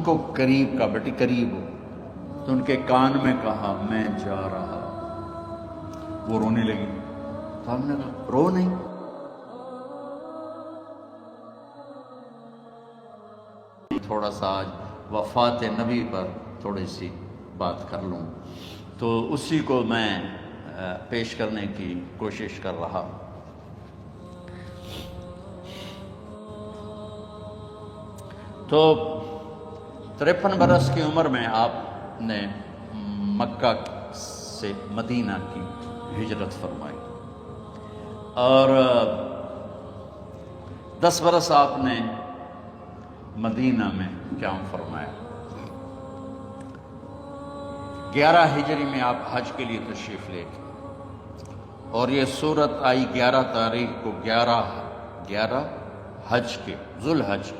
کو قریب کا بیٹی قریب ہو، تو ان کے کان میں کہا میں جا رہا۔ وہ رونے لگی، تو ہم نے کہا رو نہیں، تھوڑا سا آج وفات نبی پر تھوڑی سی بات کر لوں، تو اسی کو میں پیش کرنے کی کوشش کر رہا۔ تو 53 برس کی عمر میں آپ نے مکہ سے مدینہ کی ہجرت فرمائی، اور 10 برس آپ نے مدینہ میں قیام فرمایا۔ 11 ہجری میں آپ حج کے لیے تشریف لے گئے، اور یہ صورت آئی 11 تاریخ کو، 11 حج کے، ذوالحج،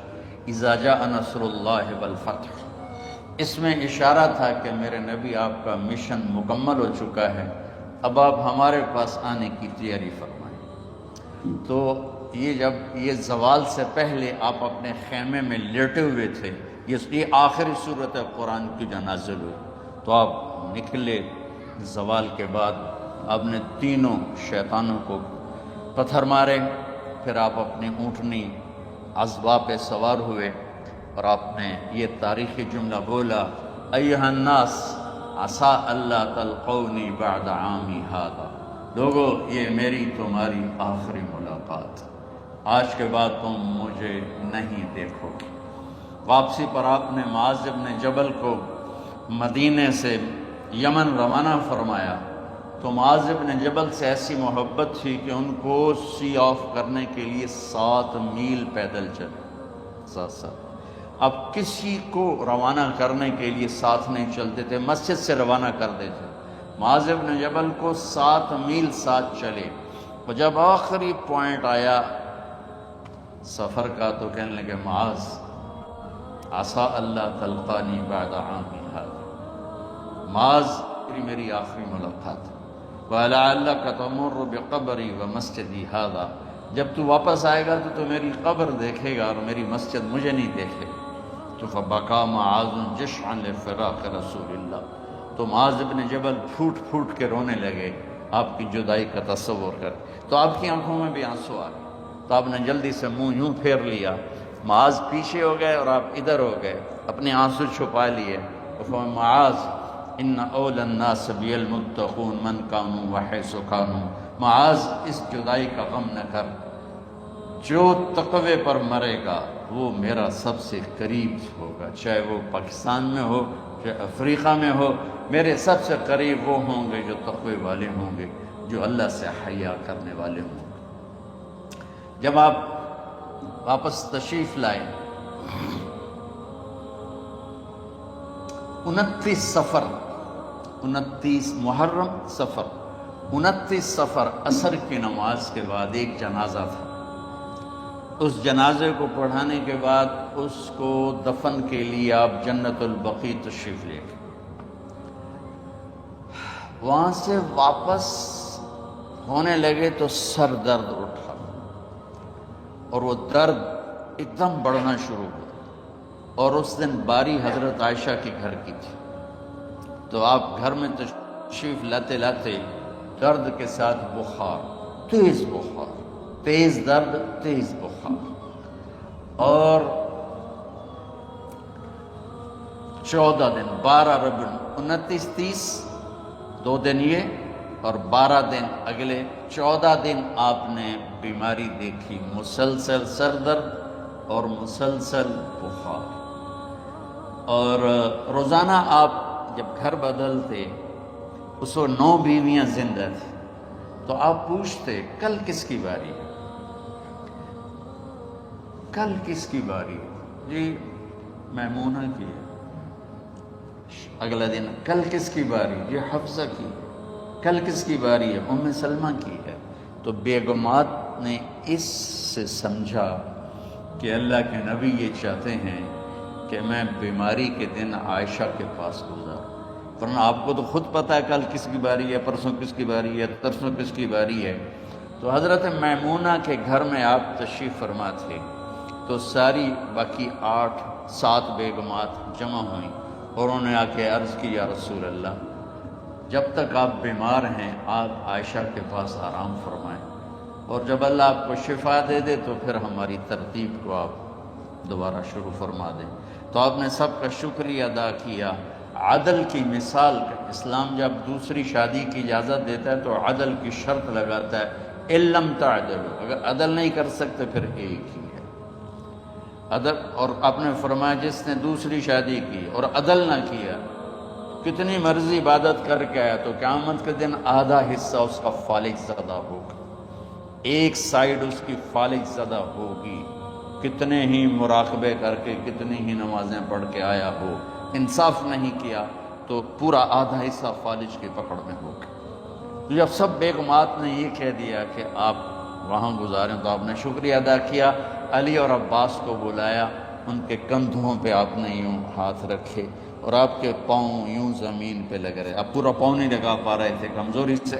اذا جاء نصر اللہ والفتح۔ اس میں اشارہ تھا کہ میرے نبی آپ کا مشن مکمل ہو چکا ہے، اب آپ ہمارے پاس آنے کی تیاری فرمائیں۔ تو یہ جب یہ زوال سے پہلے آپ اپنے خیمے میں لیٹے ہوئے تھے، یہ آخری صورت قرآن کی جو نازل ہوئی، تو آپ نکلے زوال کے بعد، آپ نے تینوں شیطانوں کو پتھر مارے، پھر آپ اپنی اونٹنی عذبہ پہ سوار ہوئے، اور آپ نے یہ تاریخی جملہ بولا، ایھا الناس عسیٰ اللہ تلقونی بعد عامی ھذا، لوگو یہ میری تمہاری آخری ملاقات، آج کے بعد تم مجھے نہیں دیکھو گے۔ واپسی پر آپ نے معاذ بن جبل کو مدینے سے یمن روانہ فرمایا، تو معاذ بن جبل سے ایسی محبت تھی کہ ان کو سی آف کرنے کے لیے 7 میل پیدل چلے، 7۔ اب کسی کو روانہ کرنے کے لیے ساتھ نہیں چلتے تھے، مسجد سے روانہ کر دیتے، معاذ بن جبل کو 7 میل ساتھ چلے، اور جب آخری پوائنٹ آیا سفر کا، تو کہنے لگے معاذ عسیٰ اللہ تلقانی بعد عامی ھذا، معاذ میری آخری ملاقات ہے، وَلَعَلَّكَ تَمُرُّ بِقَبْرِي وَمَسْجِدِي ھذا، جب تو واپس آئے گا تو میری قبر دیکھے گا اور میری مسجد مجھے نہیں دیکھے۔ تو فَبَكَىٰ مُعَاذٌ جِشْعًا لِفِرَاقِ رسول اللہ، تو معاذ بن جبل پھوٹ پھوٹ کے رونے لگے آپ کی جدائی کا تصور کر، تو آپ کی آنکھوں میں بھی آنسو آ گئے، تو آپ نے جلدی سے منہ یوں پھیر لیا، معاذ پیچھے ہو گئے اور آپ ادھر ہو گئے، اپنے آنسو چھپا لیے، فرمایا معاذ ان اول الناس بی المتقون من کانوا وحیث کانوا، معاذ اس جدائی کا غم نہ کر، جو تقوی پر مرے گا وہ میرا سب سے قریب ہوگا، چاہے وہ پاکستان میں ہو چاہے افریقہ میں ہو، میرے سب سے قریب وہ ہوں گے جو تقوی والے ہوں گے، جو اللہ سے حیا کرنے والے ہوں گے۔ جب آپ واپس تشریف لائے، 29 صفر، 29 محرم صفر، 29 صفر عصر کی نماز کے بعد ایک جنازہ تھا، اس جنازے کو پڑھانے کے بعد اس کو دفن کے لیے آپ جنت البقیع تشریف لے گئے۔ وہاں سے واپس ہونے لگے تو سر درد اٹھا، اور وہ درد ایک دم بڑھنا شروع ہوا، اور اس دن باری حضرت عائشہ کے گھر کی تھی، تو آپ گھر میں تشریف لاتے لاتے درد کے ساتھ بخار، تیز درد، تیز بخار، اور 14 دن، 12 ربیع، 29 30 2 دن یہ اور 12 دن اگلے، 14 دن آپ نے بیماری دیکھی، مسلسل سر درد اور مسلسل بخار، اور روزانہ آپ جب گھر بدلتے، اس وقت 9 بیویاں زندہ تھیں، تو آپ پوچھتے کل کس کی باری ہے، کل کس کی باری ہے؟ جی میمونہ کی ہے۔ اگلا دن کل کس کی باری؟ جی حفصہ کی۔ کل کس کی باری ہے؟ ام سلمہ کی ہے۔ تو بیگمات نے اس سے سمجھا کہ اللہ کے نبی یہ چاہتے ہیں کہ میں بیماری کے دن عائشہ کے پاس گزاروں، ورنہ آپ کو تو خود پتہ ہے کل کس کی باری ہے، پرسوں کس کی باری ہے، ترسوں کس کی باری ہے۔ تو حضرت میمونہ کے گھر میں آپ تشریف فرما تھے، تو ساری باقی 8 7 بیگمات جمع ہوئیں اور انہوں نے آ کے عرض کی یا رسول اللہ جب تک آپ بیمار ہیں آپ عائشہ کے پاس آرام فرمائیں، اور جب اللہ آپ کو شفا دے دے تو پھر ہماری ترتیب کو آپ دوبارہ شروع فرما دیں۔ تو آپ نے سب کا شکریہ ادا کیا۔ عدل کی مثال اسلام جب دوسری شادی کی اجازت دیتا ہے تو عدل کی شرط لگاتا ہے ان لم تعدلوا، اگر عدل نہیں کر سکتے پھر ایک ہی ہے عدل۔ اور آپ نے فرمایا جس نے دوسری شادی کی اور عدل نہ کیا، کتنی مرضی عبادت کر کے آیا تو قیامت کے دن آدھا حصہ اس کا فالج زدہ ہوگا، ایک سائیڈ اس کی فالج زدہ ہوگی، کتنے ہی مراقبے کر کے کتنی ہی نمازیں پڑھ کے آیا ہو، انصاف نہیں کیا تو پورا آدھا حصہ فالج کی پکڑ میں ہوگا۔ تو جب سب بیگمات نے یہ کہہ دیا کہ آپ وہاں گزاریں تو آپ نے شکریہ ادا کیا، علی اور عباس کو بلایا، ان کے کندھوں پہ آپ نے یوں ہاتھ رکھے اور آپ کے پاؤں یوں زمین پہ لگ رہے، آپ پورا پاؤں نہیں لگا پا رہے تھے کمزوری سے،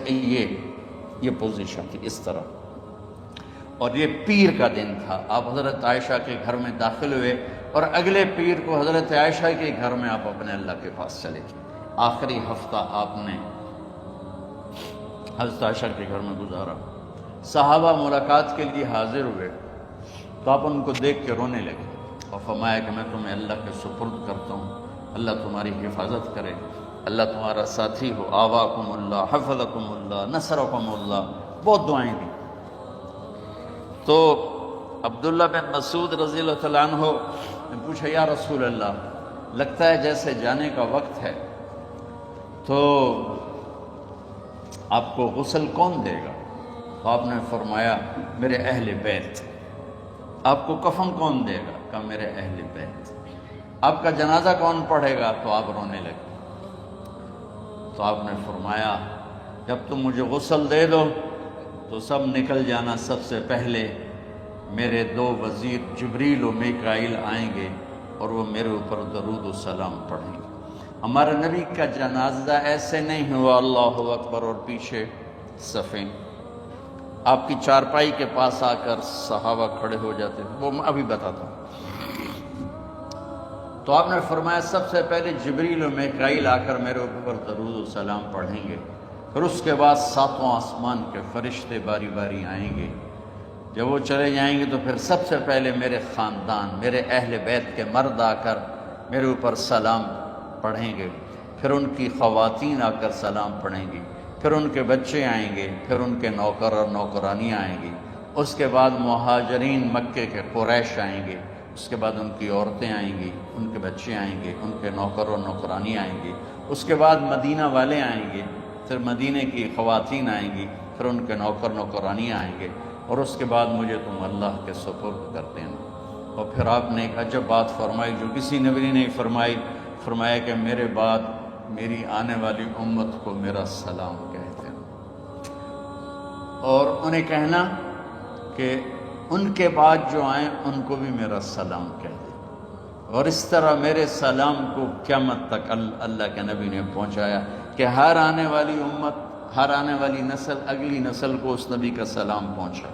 یہ پوزیشن تھی اس طرح۔ اور یہ پیر کا دن تھا، آپ حضرت عائشہ کے گھر میں داخل ہوئے اور اگلے پیر کو حضرت عائشہ کے گھر میں آپ اپنے اللہ کے پاس چلے گئے۔ آخری ہفتہ آپ نے حضرت عائشہ کے گھر میں گزارا۔ صحابہ ملاقات کے لیے حاضر ہوئے تو آپ ان کو دیکھ کے رونے لگے اور فرمایا کہ میں تمہیں اللہ کے سپرد کرتا ہوں، اللہ تمہاری حفاظت کرے، اللہ تمہارا ساتھی ہو، آواکم اللہ، حفظکم اللہ، نصرکم اللہ، بہت دعائیں دی۔ تو عبداللہ بن مسعود رضی اللہ تعالیٰ عنہ نے پوچھا یا رسول اللہ لگتا ہے جیسے جانے کا وقت ہے، تو آپ کو غسل کون دے گا؟ تو آپ نے فرمایا میرے اہل بیت۔ آپ کو کفن کون دے گا؟ کہا میرے اہل بیت۔ آپ کا جنازہ کون پڑھے گا؟ تو آپ رونے لگے۔ تو آپ نے فرمایا جب تم مجھے غسل دے دو تو سب نکل جانا، سب سے پہلے میرے 2 وزیر جبریل و میکائیل آئیں گے اور وہ میرے اوپر درود و سلام پڑھیں گے۔ ہمارے نبی کا جنازہ ایسے نہیں ہوا اللہ اکبر اور پیچھے صفیں، آپ کی چارپائی کے پاس آ کر صحابہ کھڑے ہو جاتے، وہ میں ابھی بتاتا ہوں۔ تو آپ نے فرمایا سب سے پہلے جبریل و میکائیل آ کر میرے اوپر درود و سلام پڑھیں گے، پھر اس کے بعد 7واں آسمان کے فرشتے باری باری آئیں گے۔ جب وہ چلے جائیں گے تو پھر سب سے پہلے میرے خاندان، میرے اہل بیت کے مرد آ کر میرے اوپر سلام پڑھیں گے، پھر ان کی خواتین آ کر سلام پڑھیں گی، پھر ان کے بچے آئیں گے، پھر ان کے نوکر اور نوکرانیاں آئیں گی، اس کے بعد مہاجرین مکے کے قریش آئیں گے، اس کے بعد ان کی عورتیں آئیں گی، ان کے بچے آئیں گے، ان کے نوکر اور نوکرانی آئیں گی، اس کے بعد مدینہ والے آئیں گے، پھر مدینہ کی خواتین آئیں گی، پھر ان کے نوکر نوکرانیاں آئیں گے، اور اس کے بعد مجھے تم اللہ کے سپرد کر دینا۔ اور پھر آپ نے ایک عجب بات فرمائی جو کسی نبی نے نہیں فرمائی، فرمایا کہ میرے بعد میری آنے والی امت کو میرا سلام کہتے ہیں، اور انہیں کہنا کہ ان کے بعد جو آئیں ان کو بھی میرا سلام کہہ دیں۔ اور اس طرح میرے سلام کو قیامت تک اللہ کے نبی نے پہنچایا کہ ہر آنے والی امت، ہر آنے والی نسل، اگلی نسل کو اس نبی کا سلام پہنچا۔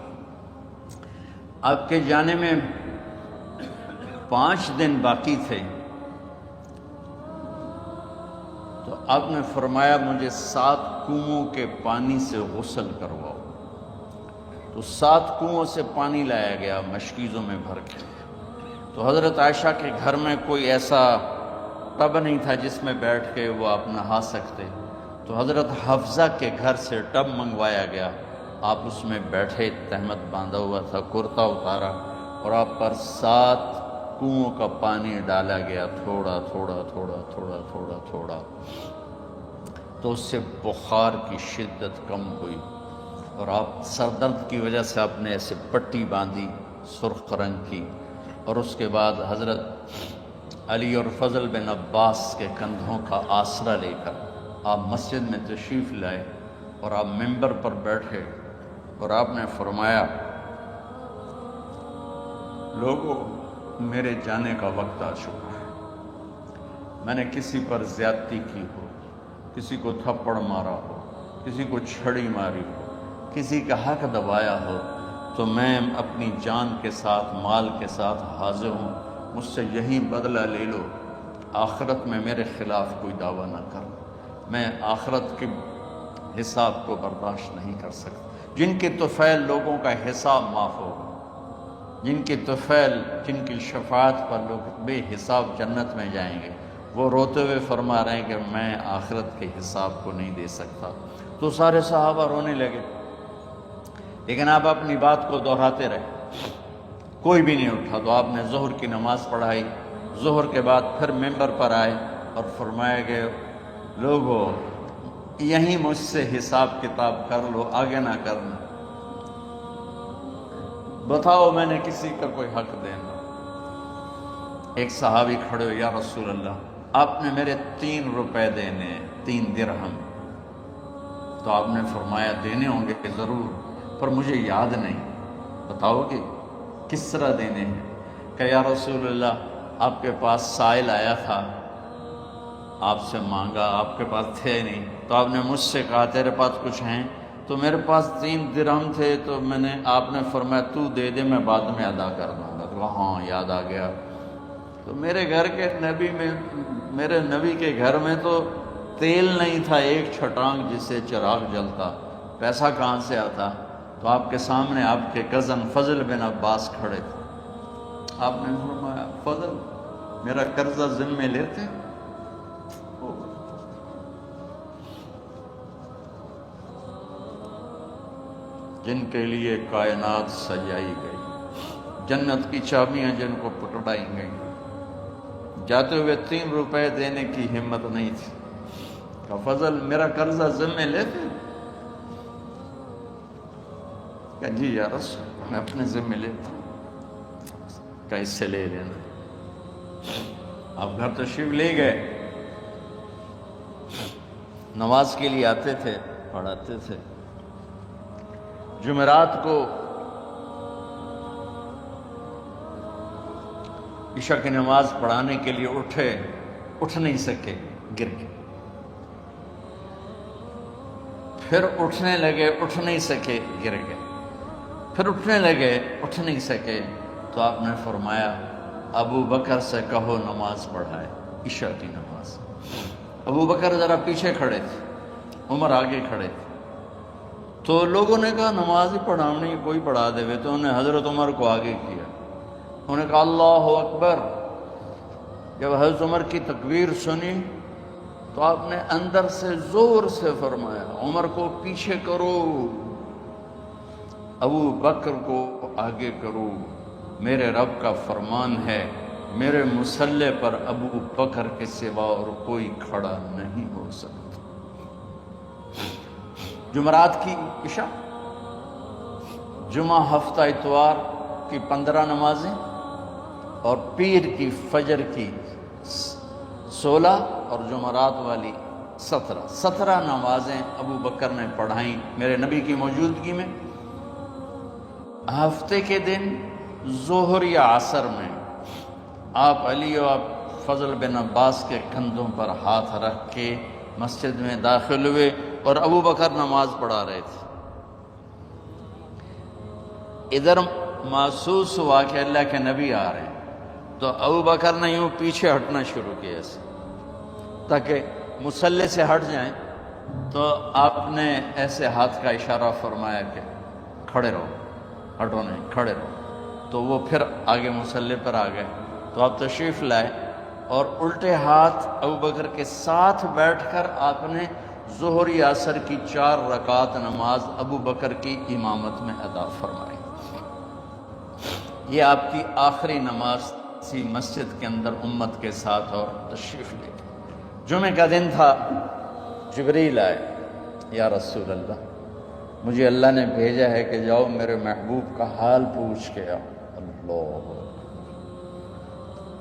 آپ کے جانے میں 5 دن باقی تھے تو آپ نے فرمایا مجھے 7 کنووں کے پانی سے غسل کرواؤ۔ تو 7 کنووں سے پانی لایا گیا مشکیزوں میں بھر کے۔ تو حضرت عائشہ کے گھر میں کوئی ایسا ٹب نہیں تھا جس میں بیٹھ کے وہ آپ نہا سکتے، تو حضرت حفصہ کے گھر سے ٹب منگوایا گیا، آپ اس میں بیٹھے، تہمت باندھا ہوا تھا، کرتا اتارا اور آپ پر 7 کنووں کا پانی ڈالا گیا، تھوڑا تھوڑا تھوڑا تھوڑا تھوڑا تھوڑا، تو اس سے بخار کی شدت کم ہوئی، اور آپ سر درد کی وجہ سے آپ نے ایسے پٹی باندھی سرخ رنگ کی، اور اس کے بعد حضرت علی اور فضل بن عباس کے کندھوں کا آسرا لے کر آپ مسجد میں تشریف لائے اور آپ ممبر پر بیٹھے اور آپ نے فرمایا لوگوں میرے جانے کا وقت آ چکا ہے، میں نے کسی پر زیادتی کی ہو، کسی کو تھپڑ مارا ہو، کسی کو چھڑی ماری ہو، کسی کا حق دبایا ہو، تو میں اپنی جان کے ساتھ، مال کے ساتھ حاضر ہوں، مجھ سے یہیں بدلہ لے لو، آخرت میں میرے خلاف کوئی دعویٰ نہ کر، میں آخرت کے حساب کو برداشت نہیں کر سکتا۔ جن کے طفیل لوگوں کا حساب معاف ہوگا، جن کے طفیل، جن کی شفاعت پر لوگ بے حساب جنت میں جائیں گے، وہ روتے ہوئے فرما رہے ہیں کہ میں آخرت کے حساب کو نہیں دے سکتا۔ تو سارے صحابہ رونے لگے، لیکن آپ اپنی بات کو دہراتے رہے، کوئی بھی نہیں اٹھا۔ تو آپ نے ظہر کی نماز پڑھائی، ظہر کے بعد پھر ممبر پر آئے اور فرمایا کہ لوگو یہیں مجھ سے حساب کتاب کر لو، آگے نہ کرنا، بتاؤ میں نے کسی کا کوئی حق دینا۔ ایک صحابی کھڑے ہو، یا رسول اللہ آپ نے میرے 3 روپے دینے، 3 درہم۔ تو آپ نے فرمایا دینے ہوں گے کہ ضرور، پر مجھے یاد نہیں، بتاؤ کہ کس طرح دینے ہیں؟ کہ یا رسول اللہ آپ کے پاس سائل آیا تھا، آپ سے مانگا، آپ کے پاس تھے نہیں، تو آپ نے مجھ سے کہا تیرے پاس کچھ ہیں؟ تو میرے پاس 3 درہم تھے، تو آپ نے فرمایا تو دے دے، میں بعد میں ادا کر دوں گا۔ تو ہاں یاد آ گیا۔ تو میرے گھر کے نبی میں، میرے نبی کے گھر میں تو تیل نہیں تھا ایک چھٹانگ جس سے چراغ جلتا، پیسہ کہاں سے آتا؟ تو آپ کے سامنے آپ کے کزن فضل بن عباس کھڑے تھے، آپ نے فرمایا فضل میرا قرضہ ذمے لیتے؟ جن کے لیے کائنات سجائی گئی، جنت کی چابیاں جن کو پکڑائی گئیں، جاتے ہوئے 3 روپے دینے کی ہمت نہیں تھی۔ کہ فضل میرا قرضہ ذمے لیتے؟ کہ جی یا رسول میں اپنے ذمے لیتا ہوں۔ کہ اس سے لے لینا۔ آپ گھر تشریف لے گئے، نماز کے لیے آتے تھے، پڑھاتے تھے۔ جمعرات کو عشاء کی نماز پڑھانے کے لیے اٹھ نہیں سکے، گر گئے، پھر اٹھنے لگے، اٹھ نہیں سکے، گر گئے، پھر اٹھنے لگے، اٹھ نہیں سکے۔ تو آپ نے فرمایا ابو بکر سے کہو نماز پڑھائے، عشاء کی نماز۔ ابو بکر ذرا پیچھے کھڑے تھے، عمر آگے کھڑے تھے۔ تو لوگوں نے کہا نماز ہی پڑھاؤنی، کوئی پڑھا دے وے۔ تو انہیں حضرت عمر کو آگے کیا، انہوں نے کہا اللہ اکبر۔ جب حضرت عمر کی تکبیر سنی تو آپ نے اندر سے زور سے فرمایا عمر کو پیچھے کرو، ابو بکر کو آگے کرو، میرے رب کا فرمان ہے میرے مصلی پر ابو بکر کے سوا اور کوئی کھڑا نہیں ہو سکتا۔ جمعرات کی عشاء، جمعہ ہفتہ اتوار کی 15 نمازیں اور پیر کی فجر کی 16 اور جمعرات والی 17 نمازیں ابو بکر نے پڑھائیں میرے نبی کی موجودگی میں۔ ہفتے کے دن ظہر یا عصر میں آپ علی و فضل بن عباس کے کندھوں پر ہاتھ رکھ کے مسجد میں داخل ہوئے اور ابو بکر نماز پڑھا رہے تھے۔ ادھر محسوس ہوا کہ اللہ کے نبی آ رہے ہیں، تو ابو بکر نے یوں پیچھے ہٹنا شروع کیا ایسے تاکہ مصلی سے ہٹ جائیں۔ تو آپ نے ایسے ہاتھ کا اشارہ فرمایا کہ کھڑے رہو، ہٹو نہیں، کھڑے رہو۔ تو وہ پھر آگے مصلی پر آ گئے۔ تو آپ تشریف لائے اور الٹے ہاتھ ابو بکر کے ساتھ بیٹھ کر آپ نے ظہر یا عصر کی 4 رکعت نماز ابو بکر کی امامت میں ادا فرمائی۔ یہ آپ کی آخری نماز تھی مسجد کے اندر امت کے ساتھ، اور تشریف لے گئے۔ جمعہ کا دن تھا، جبریل آئے، یا رسول اللہ مجھے اللہ نے بھیجا ہے کہ جاؤ میرے محبوب کا حال پوچھ کے آؤ۔ اللہ،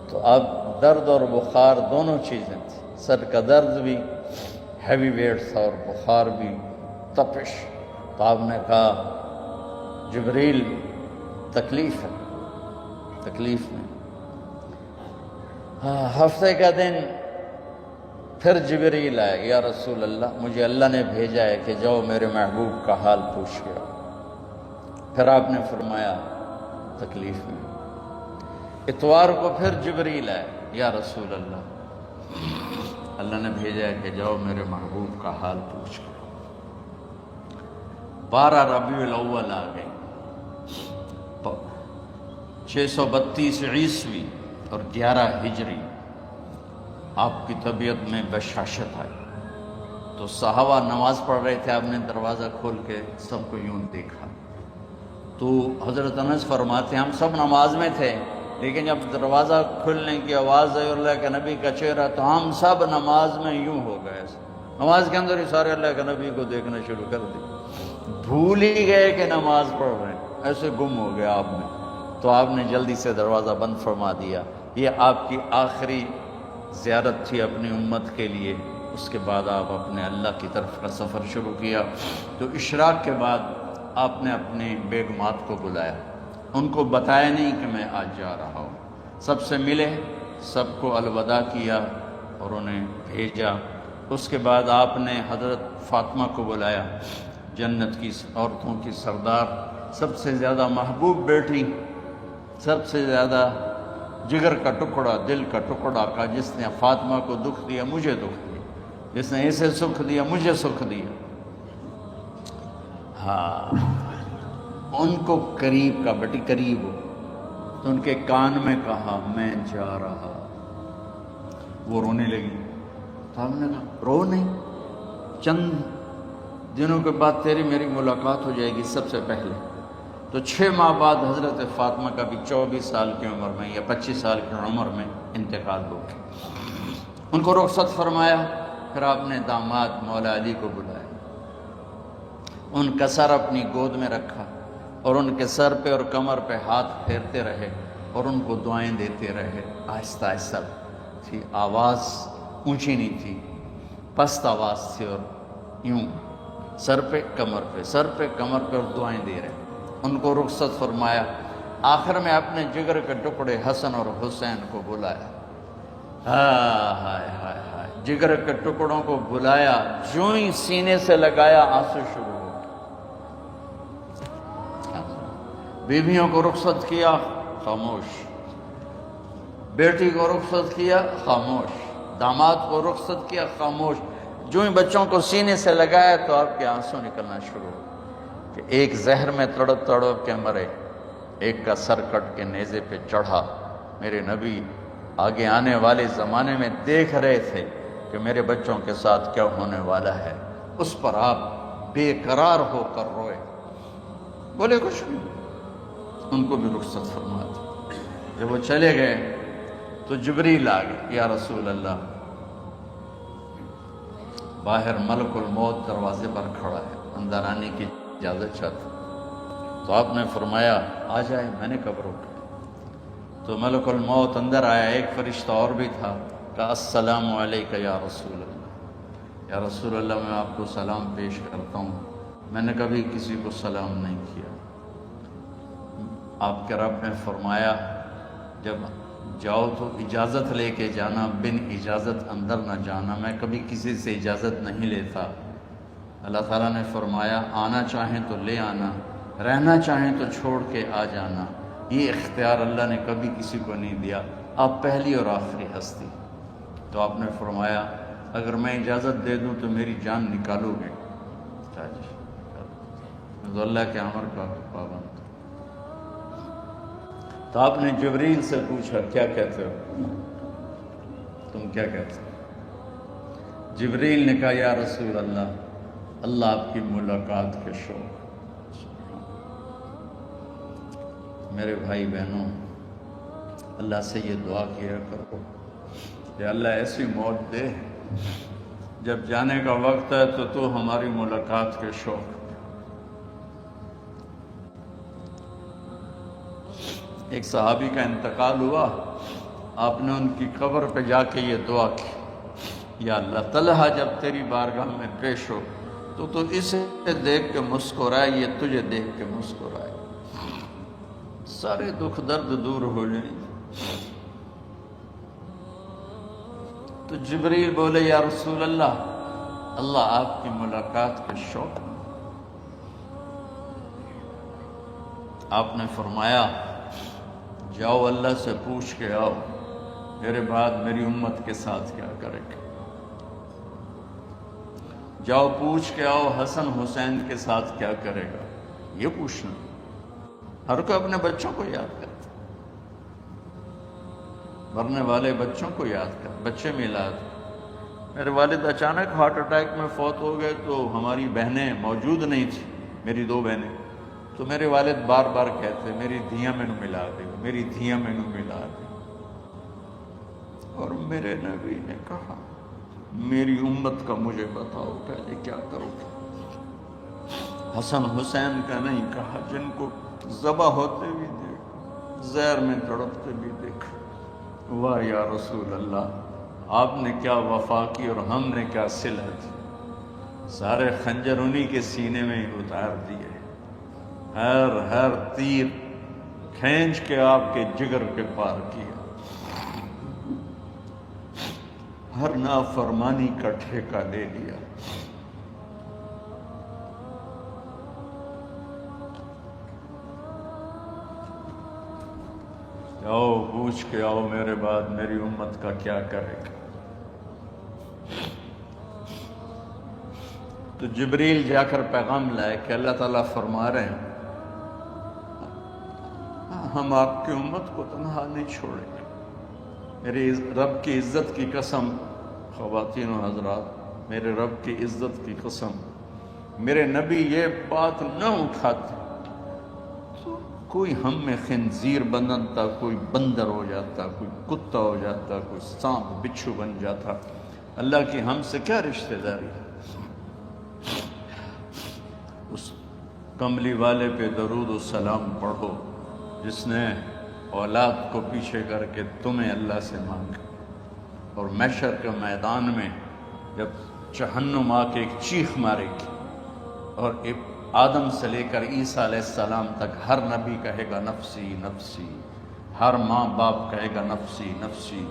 تو اب درد اور بخار دونوں چیزیں تھیں، سر کا درد بھی ہیوی ویٹ تھا اور بخار بھی، تپش۔ تو آپ نے کہا جبریل تکلیف ہے، تکلیف میں۔ ہفتے کا دن پھر جبریل آئے، یا رسول اللہ مجھے اللہ نے بھیجا ہے کہ جاؤ میرے محبوب کا حال پوچھ کے آؤ۔ پھر آپ نے فرمایا تکلیف میں۔ اتوار کو پھر جبریل آئے، یا رسول اللہ اللہ نے بھیجا ہے کہ جاؤ میرے محبوب کا حال پوچھ کر۔ 12 ربیع الاول آ گئی، 632 عیسوی اور 11 ہجری، آپ کی طبیعت میں بشاشت آئی۔ تو صحابہ نماز پڑھ رہے تھے، آپ نے دروازہ کھول کے سب کو یوں دیکھا۔ تو حضرت انس فرماتے ہیں ہم سب نماز میں تھے، لیکن جب دروازہ کھلنے کی آواز آئی اللہ کے نبی کا چہرہ، تو ہم سب نماز میں یوں ہو گئے، نماز کے اندر ہی سارے اللہ کے نبی کو دیکھنا شروع کر دی، بھول ہی گئے کہ نماز پڑھ رہے ہیں، ایسے گم ہو گیا آپ میں۔ تو آپ نے جلدی سے دروازہ بند فرما دیا۔ یہ آپ کی آخری زیارت تھی اپنی امت کے لیے۔ اس کے بعد آپ اپنے اللہ کی طرف کا سفر شروع کیا۔ تو اشراق کے بعد آپ نے اپنی بیگمات کو بلایا، ان کو بتایا نہیں کہ میں آج جا رہا ہوں، سب سے ملے، سب کو الوداع کیا اور انہیں بھیجا۔ اس کے بعد آپ نے حضرت فاطمہ کو بلایا، جنت کی عورتوں کی سردار، سب سے زیادہ محبوب بیٹی، سب سے زیادہ جگر کا ٹکڑا، دل کا ٹکڑا کا، جس نے فاطمہ کو دکھ دیا مجھے دکھ دیا، جس نے اسے سکھ دیا مجھے سکھ دیا۔ ہاں، ان کو قریب کا، بڑی قریب ہو، تو ان کے کان میں کہا میں جا رہا۔ وہ رونے لگی، تو ہم نے کہا رو نہیں، چند دنوں کے بعد تیری میری ملاقات ہو جائے گی سب سے پہلے۔ تو 6 ماہ بعد حضرت فاطمہ کا بھی 24 سال کی عمر میں یا 25 سال کی عمر میں انتقال ہو گیا۔ ان کو رخصت فرمایا۔ پھر آپ نے داماد مولا علی کو بلایا، ان کا سر اپنی گود میں رکھا اور ان کے سر پہ اور کمر پہ ہاتھ پھیرتے رہے اور ان کو دعائیں دیتے رہے۔ آہستہ آہستہ تھی، آواز اونچی نہیں تھی، پست آواز تھی، اور یوں سر پہ کمر پہ، سر پہ کمر پہ، اور دعائیں دے رہے۔ ان کو رخصت فرمایا۔ آخر میں اپنے جگر کے ٹکڑے حسن اور حسین کو بلایا۔ ہائے ہائے ہائے، جگر کے ٹکڑوں کو بلایا، جو ہی سینے سے لگایا آنسو شروع ہو گئے۔ بیویوں کو رخصت کیا، خاموش، بیٹی کو رخصت کیا، خاموش، داماد کو رخصت کیا، خاموش، جو ہی بچوں کو سینے سے لگایا تو آپ کے آنسو نکلنا شروع ہو کہ ایک زہر میں تڑپ تڑپ کے مرے، ایک کا سر کٹ کے نیزے پہ چڑھا۔ میرے نبی آگے آنے والے زمانے میں دیکھ رہے تھے کہ میرے بچوں کے ساتھ کیا ہونے والا ہے، اس پر آپ بے قرار ہو کر روئے، بولے کچھ نہیں۔ ان کو بھی رخصت فرما دی۔ جب وہ چلے گئے تو جبریل آ گئے، یا رسول اللہ باہر ملک الموت دروازے پر کھڑا ہے، اندر آنے کی اجازت چاہتا۔ تو آپ نے فرمایا آ جائے، میں نے کب روکا؟ تو ملک الموت اندر آیا، ایک فرشتہ اور بھی تھا، کہا السلام علیکہ یا رسول اللہ، یا رسول اللہ میں آپ کو سلام پیش کرتا ہوں، میں نے کبھی کسی کو سلام نہیں کیا۔ آپ کے رب نے فرمایا جب جاؤ تو اجازت لے کے جانا، بن اجازت اندر نہ جانا، میں کبھی کسی سے اجازت نہیں لیتا۔ اللہ تعالیٰ نے فرمایا آنا چاہیں تو لے آنا، رہنا چاہیں تو چھوڑ کے آ جانا، یہ اختیار اللہ نے کبھی کسی کو نہیں دیا، آپ پہلی اور آخری ہستی۔ تو آپ نے فرمایا اگر میں اجازت دے دوں تو میری جان نکالو گے؟ تو اللہ کے امر کا پابند۔ تو آپ نے جبریل سے پوچھا کیا کہتے ہو، تم کیا کہتے ہو؟ جبریل نے کہا یا رسول اللہ، اللہ آپ کی ملاقات کے شوق۔ میرے بھائی بہنوں، اللہ سے یہ دعا کیا کرو کہ اللہ ایسی موت دے جب جانے کا وقت ہے تو ہماری ملاقات کے شوق۔ ایک صحابی کا انتقال ہوا، آپ نے ان کی قبر پہ جا کے یہ دعا کی، یا اللہ طلحہ جب تیری بارگاہ میں پیش ہو تو اسے دیکھ کے مسکرائے، یہ تجھے دیکھ کے مسکرائے، سارے دکھ درد دور ہو جائیں۔ تو جبریل بولے یا رسول اللہ، اللہ آپ کی ملاقات کے شوق۔ آپ نے فرمایا جاؤ اللہ سے پوچھ کے آؤ میرے بعد میری امت کے ساتھ کیا کرے گا۔ جاؤ پوچھ کے آؤ حسن حسین کے ساتھ کیا کرے گا۔ یہ پوچھنا، ہر کوئی اپنے بچوں کو یاد کرتا، مرنے والے بچوں کو یاد کر، بچے میلاد۔ میرے والد اچانک ہارٹ اٹیک میں فوت ہو گئے تو ہماری بہنیں موجود نہیں تھیں، میری 2 بہنیں، تو میرے والد بار بار کہتے میری دھیاں میں نو ملا دے، میری دھیاں میں نو ملا دے۔ اور میرے نبی نے کہا میری امت کا مجھے بتاؤ پہلے کیا کرو گے۔ حسن حسین کا نہیں کہا، جن کو ذبح ہوتے بھی دیکھا، زہر میں تڑپتے بھی دیکھا۔ واہ یا رسول اللہ، آپ نے کیا وفا کی اور ہم نے کیا صلت، سارے خنجر انہی کے سینے میں ہی اتار دیے، ہر تیر کھینچ کے آپ کے جگر کے پار کیا، ہر نافرمانی کا ٹھیکہ لے لیا۔ جاؤ پوچھ کے آؤ میرے بعد میری امت کا کیا کرے گا۔ تو جبریل جا کر پیغام لائے کہ اللہ تعالیٰ فرما رہے ہیں ہم آپ کی امت کو تنہا نہیں چھوڑیں گے۔ میرے رب کی عزت کی قسم، خواتین و حضرات، میرے رب کی عزت کی قسم، میرے نبی یہ بات نہ اٹھاتے تو کوئی ہم میں خنزیر بنتا، کوئی بندر ہو جاتا، کوئی کتا ہو جاتا، کوئی سانپ بچھو بن جاتا۔ اللہ کی ہم سے کیا رشتہ داری ہے۔ اس کملی والے پہ درود و سلام پڑھو جس نے اولاد کو پیچھے کر کے تمہیں اللہ سے مانگا، اور محشر کے میدان میں جب جہنم آ کے ایک چیخ مارے گی اور آدم سے لے کر عیسیٰ علیہ السلام تک ہر نبی کہے گا نفسی نفسی، ہر ماں باپ کہے گا نفسی نفسی،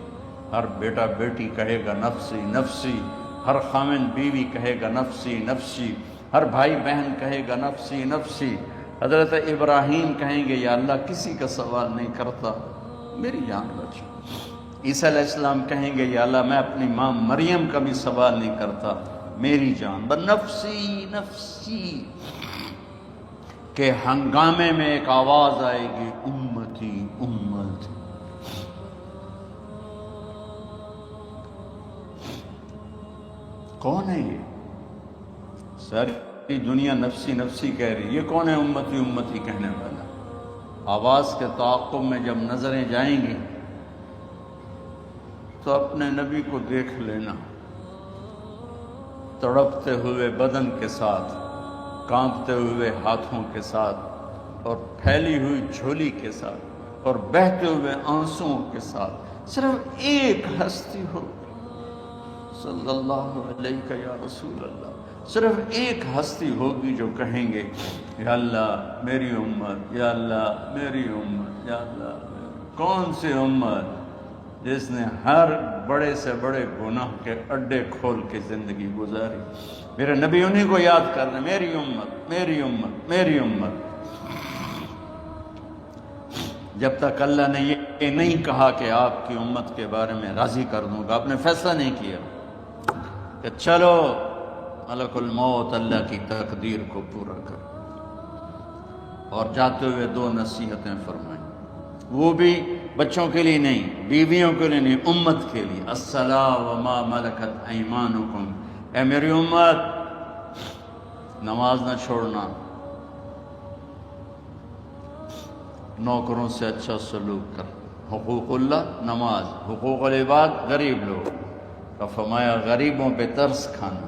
ہر بیٹا بیٹی کہے گا نفسی نفسی، ہر خاوند بیوی کہے گا نفسی نفسی، ہر بھائی بہن کہے گا نفسی نفسی۔ حضرت ابراہیم کہیں گے یا اللہ کسی کا سوال نہیں کرتا، میری جان بچ۔ عیسیٰ علیہ السلام کہیں گے یا اللہ میں اپنی ماں مریم کا بھی سوال نہیں کرتا، میری جان بس نفسی نفسی۔ کہ ہنگامے میں ایک آواز آئے گی امتی امت۔ کون ہے یہ؟ ساری دنیا نفسی نفسی کہہ رہی، یہ کون ہے امتی امتی کہنے والا؟ آواز کے تعاقب میں جب نظریں جائیں گی تو اپنے نبی کو دیکھ لینا، تڑپتے ہوئے بدن کے ساتھ، کانپتے ہوئے ہاتھوں کے ساتھ، اور پھیلی ہوئی جھولی کے ساتھ، اور بہتے ہوئے آنسوؤں کے ساتھ صرف ایک ہستی ہو، صلی اللہ علیہ یا رسول اللہ، صرف ایک ہستی ہوگی جو کہیں گے یا اللہ میری امت، یا اللہ میری امت، یا اللہ۔ کون سی امت؟ جس نے ہر بڑے سے بڑے گناہ کے اڈے کھول کے زندگی گزاری۔ میرے نبی انہی کو یاد کرنا، میری امت میری امت میری امت۔ جب تک اللہ نے یہ نہیں کہا کہ آپ کی امت کے بارے میں راضی کر دوں گا، آپ نے فیصلہ نہیں کیا کہ چلو ملک الموت اللہ کی تقدیر کو پورا کر، اور جاتے ہوئے 2 نصیحتیں فرمائیں، وہ بھی بچوں کے لیے نہیں، بیویوں کے لیے نہیں، امت کے لیے۔ الصلاۃ وما ملکت ایمانکم، اے میری امت نماز نہ چھوڑنا، نوکروں سے اچھا سلوک کر، حقوق اللہ نماز، حقوق العباد غریب لوگ کا فرمایا غریبوں پہ ترس کھانا،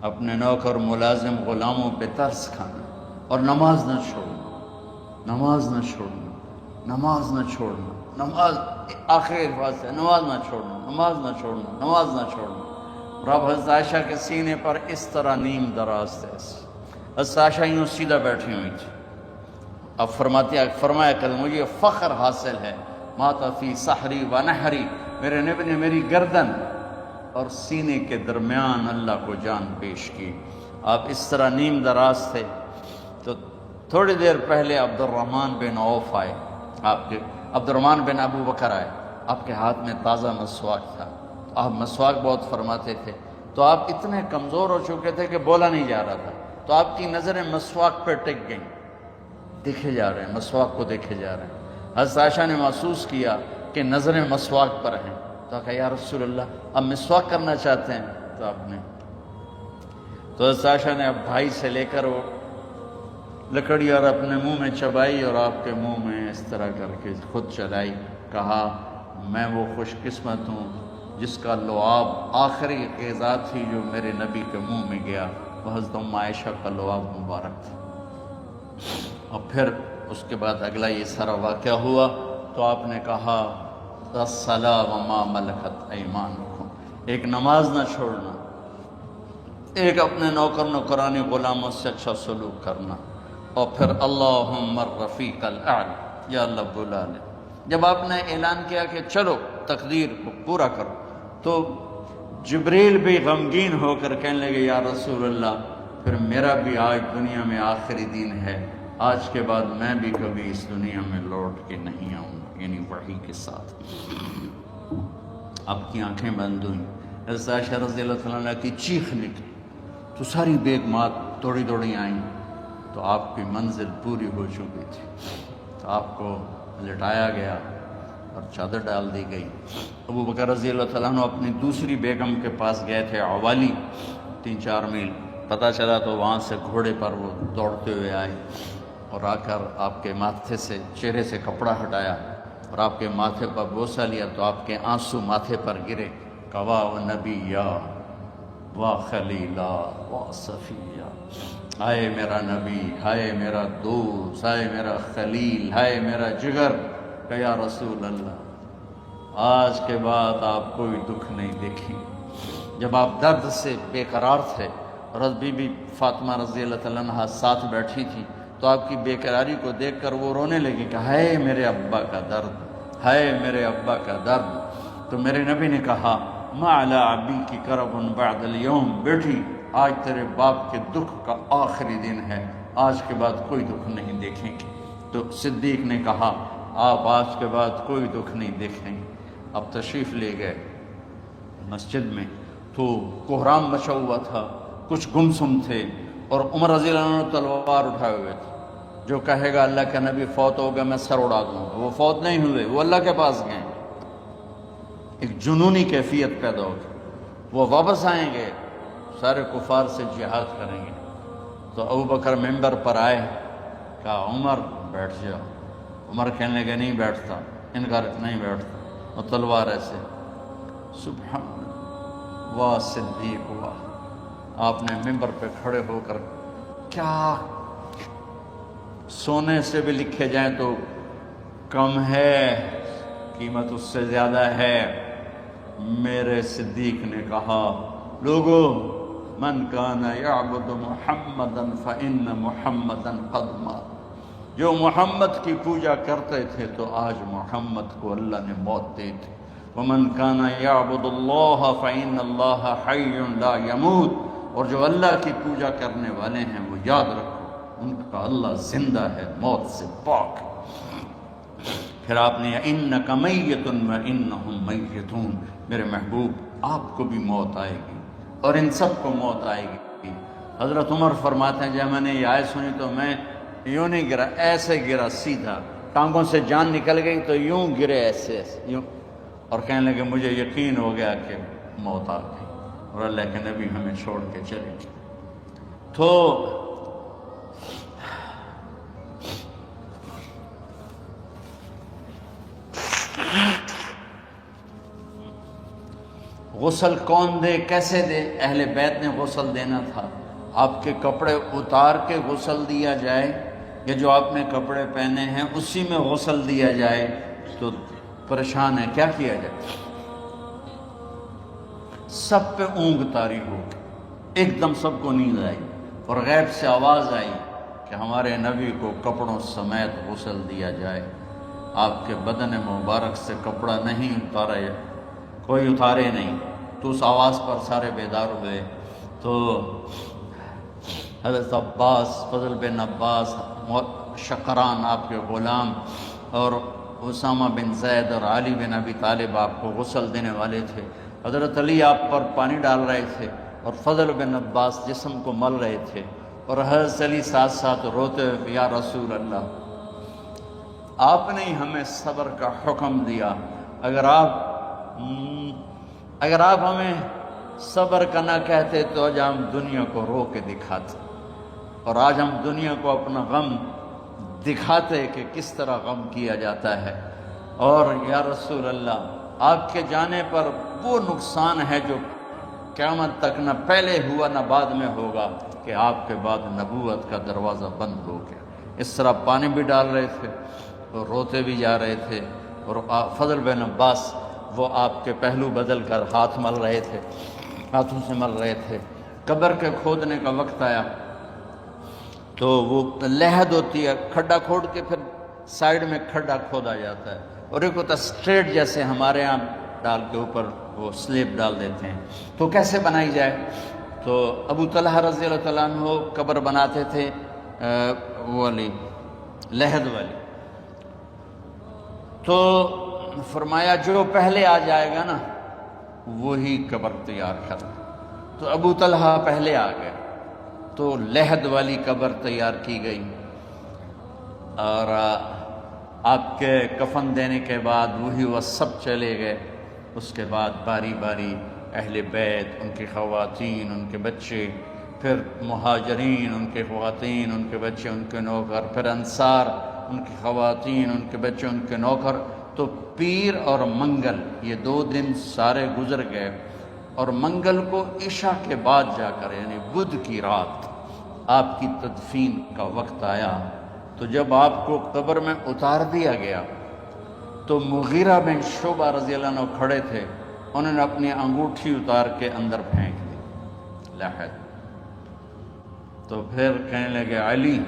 اپنے نوکر ملازم غلاموں پہ ترس کھانا، اور نماز نہ چھوڑنا، نماز نہ چھوڑنا، نماز نہ چھوڑنا، نماز آخر الفاظ ہے، نماز نہ چھوڑنا، نماز نہ چھوڑنا، نماز نہ چھوڑنا۔ رب حضرت عائشہ کے سینے پر اس طرح نیم دراز تھے، حضرت عائشہ یوں سیدھا بیٹھی ہوئی تھی۔ اب فرمایا کہ مجھے فخر حاصل ہے، مات فی سحری و نحری، میرے نبی نے میری گردن اور سینے کے درمیان اللہ کو جان پیش کی۔ آپ اس طرح نیم دراز تھے تو تھوڑی دیر پہلے عبد الرحمن بن عوف آئے، آپ کے عبدالرحمن بن ابو بکر آئے، آپ کے ہاتھ میں تازہ مسواک تھا، آپ مسواک بہت فرماتے تھے، تو آپ اتنے کمزور ہو چکے تھے کہ بولا نہیں جا رہا تھا، تو آپ کی نظریں مسواک پہ ٹک گئیں، دیکھے جا رہے ہیں، مسواک کو دیکھے جا رہے ہیں۔ حضرت عائشہ نے محسوس کیا کہ نظریں مسواک پر ہیں، تو کہا یا رسول اللہ اب مسواک کرنا چاہتے ہیں، تو آپ نے تو حضرت عائشہ نے اب بھائی سے لے کر وہ لکڑی اور اپنے منہ میں چبائی اور آپ کے منہ میں اس طرح کر کے خود چلائی، کہا میں وہ خوش قسمت ہوں جس کا لعاب آخری غذا تھی جو میرے نبی کے منہ میں گیا، وہ حضرت ام عائشہ کا لعاب مبارک تھا۔ اور پھر اس کے بعد اگلا یہ سارا واقعہ ہوا، تو آپ نے کہا الصلاۃ وما ملکت ایمانکم، ایک نماز نہ چھوڑنا، ایک اپنے نوکر نوکرانی غلاموں سے اچھا سلوک کرنا، اور پھر اللہم الرفیق الاعلی، یا اللہ بلا لے۔ جب آپ نے اعلان کیا کہ چلو تقدیر کو پورا کرو، تو جبریل بھی غمگین ہو کر کہنے لگے یا رسول اللہ پھر میرا بھی آج دنیا میں آخری دن ہے، آج کے بعد میں بھی کبھی اس دنیا میں لوٹ کے نہیں آؤں گا، یعنی وحی کے ساتھ۔ آپ کی آنکھیں بند ہوئیں، حضرت عائشہ رضی اللہ تعالیٰ عنہ کی چیخ نکلی، تو ساری بیگمات دوڑی دوڑی آئیں، تو آپ کی منزل پوری ہو چکی تھی، تو آپ کو لٹایا گیا اور چادر ڈال دی گئی۔ ابو بکر رضی اللہ تعالیٰ عنہ اپنی دوسری بیگم کے پاس گئے تھے عوالی، 3-4 میل، پتہ چلا تو وہاں سے گھوڑے پر وہ دوڑتے ہوئے آئے اور آ کر آپ کے ماتھے سے چہرے سے کپڑا ہٹایا اور آپ کے ماتھے پر بوسہ لیا، تو آپ کے آنسو ماتھے پر گرے، کوا و نبیّا و خلیلا و صفیہ، ہائے میرا نبی، ہائے میرا دوست، ہائے میرا خلیل، ہائے میرا جگر، کہ یا رسول اللہ آج کے بعد آپ کوئی دکھ نہیں دیکھیں۔ جب آپ درد سے بے قرار تھے اور بی بی فاطمہ رضی اللہ تعالیٰ عنہ ساتھ بیٹھی تھی، تو آپ کی بے قراری کو دیکھ کر وہ رونے لگی کہ ہائے میرے ابا کا درد، ہائے میرے ابا کا درد۔ تو میرے نبی نے کہا ما علی ابی کی کرب بعد اليوم، بیٹی آج تیرے باپ کے دکھ کا آخری دن ہے، آج کے بعد کوئی دکھ نہیں دیکھیں گے۔ تو صدیق نے کہا آپ آج کے بعد کوئی دکھ نہیں دیکھیں گے۔ اب تشریف لے گئے مسجد میں، تو کوہرام مچا ہوا تھا، کچھ گمسم تھے، اور عمر رضی اللہ عنہ تلوار اٹھائے ہوئے تھے، جو کہے گا اللہ کا نبی فوت ہو گیا میں سر اڑا دوں گا، وہ فوت نہیں ہوئے، وہ اللہ کے پاس گئے۔ ایک جنونی کیفیت پیدا ہو گئی، وہ واپس آئیں گے، سارے کفار سے جہاد کریں گے۔ تو ابو بکر ممبر پر آئے، کہا عمر بیٹھ جاؤ، عمر کہنے لگے نہیں بیٹھتا، انکار نہیں بیٹھتا، اور تلوار ایسے، سبحان اللہ، واہ صدیق واہ۔ آپ نے ممبر پہ کھڑے ہو کر، کیا سونے سے بھی لکھے جائیں تو کم ہے، قیمت اس سے زیادہ ہے۔ میرے صدیق نے کہا لوگو من کان یعبد محمدا فإن محمدا قد مات، جو محمد کی پوجا کرتے تھے تو آج محمد کو اللہ نے موت دی تھی۔ ومن کان یعبد اللہ فإن اللہ حی لا یموت، اور جو اللہ کی پوجا کرنے والے ہیں وہ یاد رکھو ان کا اللہ زندہ ہے، موت سے پاک۔ پھر آپ نے انک میت وانہم میتون، میرے محبوب آپ کو بھی موت آئے گی اور ان سب کو موت آئے گی۔ حضرت عمر فرماتے ہیں جب میں نے یہ آیت سنی تو میں یوں نہیں گرا، ایسے گرا سیدھا، ٹانگوں سے جان نکل گئی تو یوں گرے ایسے یوں، اور کہنے لگے مجھے یقین ہو گیا کہ موت آ گئی اور اللہ کے نبی ہمیں چھوڑ کے چلے گئے۔ تو غسل کون دے، کیسے دے؟ اہل بیت نے غسل دینا تھا۔ آپ کے کپڑے اتار کے غسل دیا جائے یا جو آپ نے کپڑے پہنے ہیں اسی میں غسل دیا جائے؟ تو پریشان ہے، کیا کیا جائے؟ سب پہ اونگ طاری ہو، ایک دم سب کو نیند آئی اور غیب سے آواز آئی کہ ہمارے نبی کو کپڑوں سمیت غسل دیا جائے۔ آپ کے بدن مبارک سے کپڑا نہیں اتارا، کوئی اتارے نہیں۔ تو اس آواز پر سارے بیدار ہوئے۔ تو حضرت عباس، فضل بن عباس، شقران آپ کے غلام، اور اسامہ بن زید اور علی بن ابی طالب آپ کو غسل دینے والے تھے، حضرت علی آپ پر پانی ڈال رہے تھے، اور فضل بن عباس جسم کو مل رہے تھے، اور حضرت علی ساتھ ساتھ روتے ہوئے یا رسول اللہ آپ نے ہی ہمیں صبر کا حکم دیا، اگر آپ ہمیں صبر کا نہ کہتے تو آج ہم دنیا کو رو کے دکھاتے، اور آج ہم دنیا کو اپنا غم دکھاتے کہ کس طرح غم کیا جاتا ہے۔ اور یا رسول اللہ آپ کے جانے پر وہ نقصان ہے جو قیامت تک نہ پہلے ہوا نہ بعد میں ہوگا، کہ آپ کے بعد نبوت کا دروازہ بند ہو گیا۔ اس طرح پانی بھی ڈال رہے تھے اور روتے بھی جا رہے تھے، اور فضل بن عباس وہ آپ کے پہلو بدل کر ہاتھ مل رہے تھے، ہاتھوں سے مل رہے تھے۔ قبر کے کھودنے کا وقت آیا تو وہ لحد ہوتی ہے، کھڈا کھود کے پھر سائیڈ میں کھڈا کھودا جاتا ہے، اور ایک ہوتا اسٹریٹ جیسے ہمارے ہاں ڈال کے اوپر وہ سلیب ڈال دیتے ہیں، تو کیسے بنائی جائے؟ تو ابو طلحہ رضی اللہ تعالیٰ عنہ قبر بناتے تھے وہ والی لحد والی، تو فرمایا جو پہلے آ جائے گا نا وہی قبر تیار کر۔ تو ابو طلحہ پہلے آ گئے تو لحد والی قبر تیار کی گئی، اور آپ کے کفن دینے کے بعد وہی وہ سب چلے گئے۔ اس کے بعد باری باری اہل بیت، ان کی خواتین، ان کے بچے، پھر مہاجرین، ان کے خواتین، ان کے بچے، ان کے نوکر، پھر انصار، ان کی خواتین، ان کے بچے، ان کے نوکر۔ تو پیر اور منگل یہ 2 دن سارے گزر گئے، اور منگل کو عشاء کے بعد جا کر یعنی بدھ کی رات آپ کی تدفین کا وقت آیا۔ تو جب آپ کو قبر میں اتار دیا گیا تو مغیرہ بن شعبہ رضی اللہ عنہ کھڑے تھے، انہوں نے اپنی انگوٹھی اتار کے اندر پھینک دی لحد۔ تو پھر کہنے لگے علی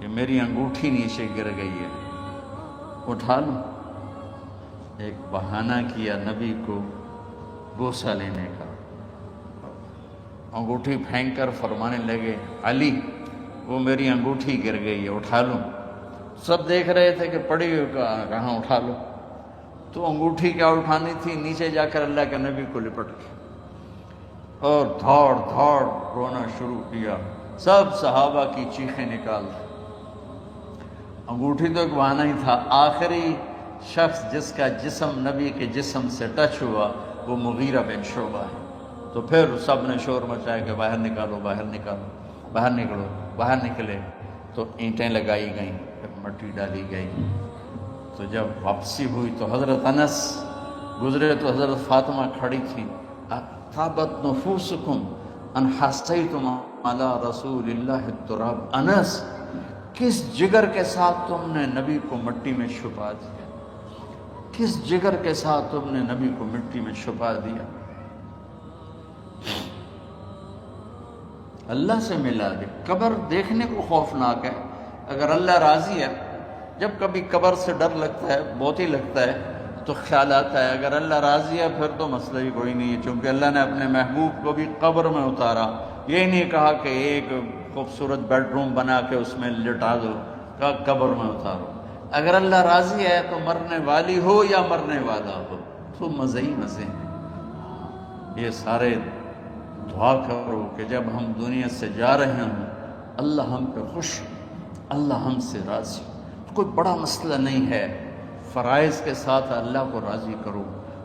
یہ میری انگوٹھی نیچے گر گئی ہے، اٹھا لوں۔ ایک بہانہ کیا نبی کو بوسہ لینے کا، انگوٹھی پھینک کر فرمانے لگے علی وہ میری انگوٹھی گر گئی ہے، اٹھا لوں۔ سب دیکھ رہے تھے کہ پڑی ہوئی کہاں اٹھا لو، تو انگوٹھی کیا اٹھانی تھی، نیچے جا کر اللہ کے نبی کو لپٹ کے اور دھاڑ دھاڑ رونا شروع کیا۔ سب صحابہ کی چیخیں نکال دی۔ انگوٹھی تو ایک بہانہ ہی تھا، آخری شخص جس کا جسم نبی کے جسم سے ٹچ ہوا وہ مغیرہ بن شعبہ ہے۔ تو پھر سب نے شور مچایا کہ باہر نکالو، باہر نکالو، باہر نکلو۔ باہر نکلے تو اینٹیں لگائی گئیں، پھر مٹی ڈالی گئی۔ تو جب واپسی ہوئی تو حضرت انس گزرے تو حضرت فاطمہ کھڑی تھی، طابت نفوسکم ان حسیتم علی رسول اللہ التراب۔ انس کس جگر کے ساتھ تم نے نبی کو مٹی میں چھپا دیا، کس جگر کے ساتھ تم نے نبی کو مٹی میں چھپا دیا۔ اللہ سے ملا دے۔ قبر دیکھنے کو خوفناک ہے، اگر اللہ راضی ہے، جب کبھی قبر سے ڈر لگتا ہے، بہت ہی لگتا ہے تو خیال آتا ہے، اگر اللہ راضی ہے پھر تو مسئلہ ہی کوئی نہیں ہے، چونکہ اللہ نے اپنے محبوب کو بھی قبر میں اتارا۔ یہ نہیں کہا کہ ایک خوبصورت بیڈ روم بنا کے اس میں لٹا دو، کہا قبر میں اتارو۔ اگر اللہ راضی ہے تو مرنے والی ہو یا مرنے والا ہو تو مزے ہی مزے ہیں۔ یہ سارے دعا کرو کہ جب ہم دنیا سے جا رہے ہوں اللہ ہم پہ خوش، اللہ ہم سے راضی۔ کوئی بڑا مسئلہ نہیں ہے، فرائض کے ساتھ اللہ کو راضی کرو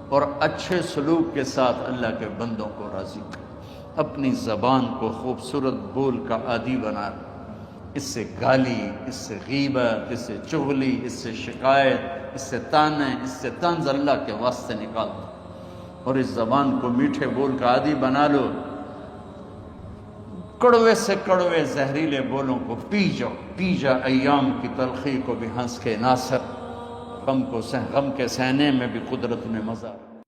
اور اچھے سلوک کے ساتھ اللہ کے بندوں کو راضی کرو۔ اپنی زبان کو خوبصورت بول کا عادی بنا، اس سے گالی، اس سے غیبت، اس سے چغلی، اس سے شکایت، اس سے تانے، اس سے طنز اللہ کے واسطے نکال دو، اور اس زبان کو میٹھے بول کا عادی بنا لو۔ کڑوے سے کڑوے زہریلے بولوں کو پی جا ایام کی تلخی کو بھی ہنس کے ناصر، غم کے سہنے میں بھی قدرت نے مزہ۔